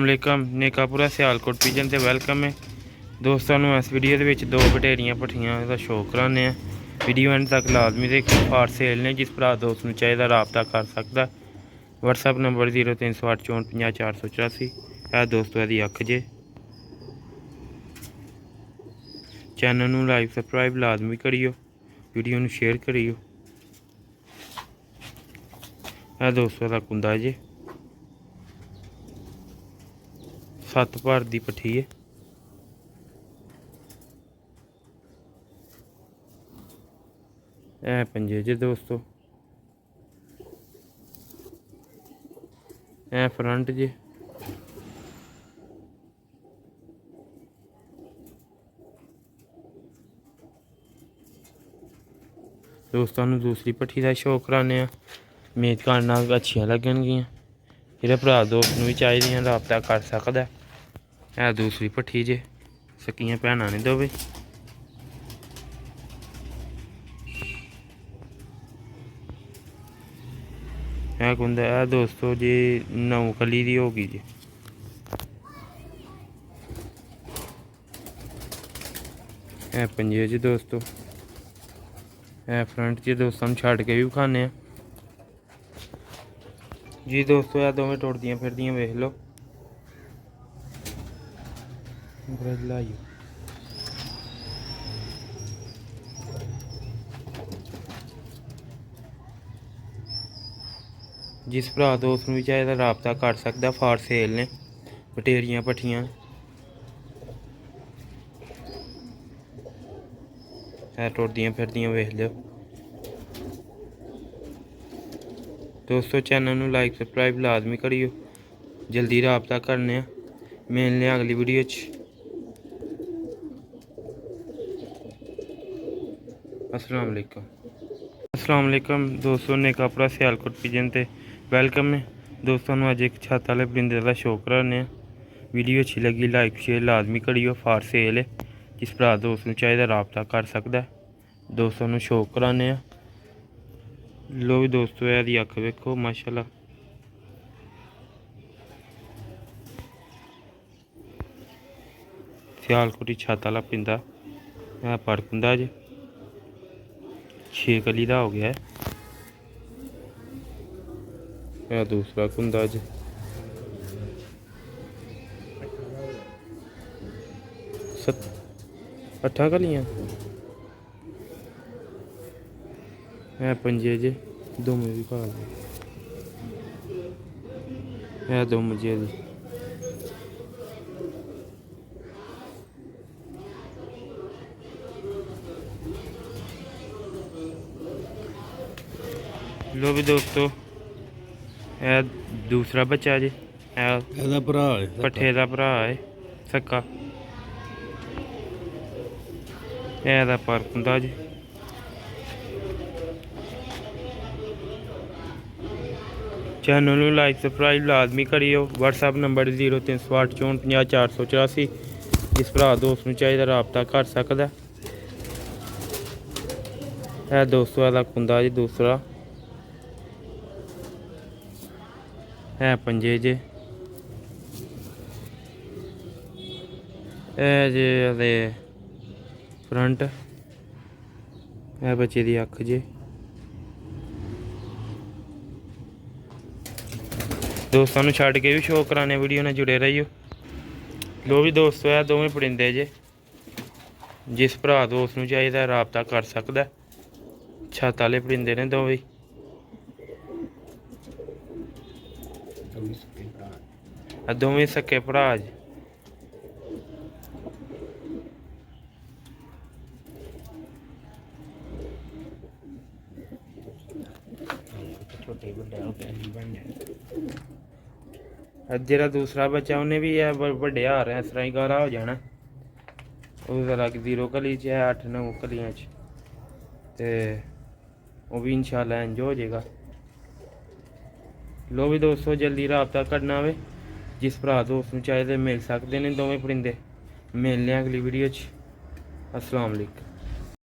वालेकुम नेकापुरा सियालकोट पिजन ते वेलकम है दोस्तों। इस वीडियो के दो बटेरियां पट्ठियां का शो कराने। वीडियो एंड तक लाजमी देखो। फार सेल ने, जिस भरा दोस्त में चाहिए रबता कर सकता। व्हाट्सएप नंबर 0308 64 50 484 है दोस्तों। यदि अख जे चैनल में लाइक सबसक्राइब लाजमी करियो, वीडियो में शेयर करियो। है दोस्तों का कुंदा जे 7 भर की पट्ठी है। ए पंजे जे दोस्तों, ए फ्रंट जे दोस्तों। दूसरी पट्ठी का शो कराने। उम्मीद करना अच्छियां लगनगियां। जेह्ड़े भरा दोस्त भी चाहिए रबता कर सकता है। दूसरी पट्ठी जे सकियां भैनां ने दोवें। है कुंदा है दोस्तों जी 9 कली दी होगी जी। है पंजे जी दोस्तों, है फ्रंट जी दोस्तों। हम छड़ के भी विखाने जी दोस्तों। यह दोवें टुटदियां फिरदियां वेख लो। लाइयो जिस भरा दोस्त भी चाहिए रबता कर सकता। फार सेल ने बटेरियां पट्ठियां है टुटदियां फिरदियां वेख लो दोस्तों। चैनल में लाइक सबसक्राइब लाजमी करियो। जल्दी रबता करने। मिलने अगली वीडियो अस्सलाम वालेकुम दोस्तों। नेकापुरा सियालकोट पिजन ते वेलकम है दोस्तों। अज एक छत वाले परिंदे का शो कराने। वीडियो अच्छी लगी लाइक शेयर लाजमी करियो। फार सेल है, जिस भरा दोस्त में चाहिए रबता कर सकता है। दोस्तों शो कराने। लो भी दोस्तों, यदि अख वेखो माशाल्लाह। सियालकोटी छत वाला परिंदा है। पड़कुंदा जे 6 कली का हो गया है। दूसरा कुंदा जे 8 कलियां है। पंजे जे दो भी खा है। 2 मजे दी लो भी दोस्तों, यह दूसरा बच्चा जे पट्ठे का भरा है सक्का। यह पर कुंदा जी। चैनल में लाइक सबसक्राइब लाजमी करियो। व्हाट्सएप नंबर 0308 64 50 484 जिस भरा दोस्त में चाहिए रबता कर सकता है दोस्तों। यदा कुंदा जी दूसरा है। पंजे जे जे फ्रंट है। बच्चे की अख जे दोस्तों छड़ के भी शो कराने। वीडियो ने जुड़े रहियो। लो भी दोस्तों, है दोवें परिंदे जे जिस भरा दोस्त में चाहिए रबता कर सकता। छत वाले परिंदे ने दोवें। दोवें सक्के भरा जे जरा दूसरा बच्चा उन्हें भी है बड़े हार है। इस तरह ही गारा हो जाना। उस अलग 0 कली च है 8-9 कलियां च ते वो भी इंशाल्लाह इंज हो जाएगा। लो भी दोस्तों, जल्दी रबता करना वे। जिस भरा दोस्त में चाहिए मिल सकते हैं दोवें परिंदे। मिलने अगली वीडियो। अस्सलाम वालेकुम।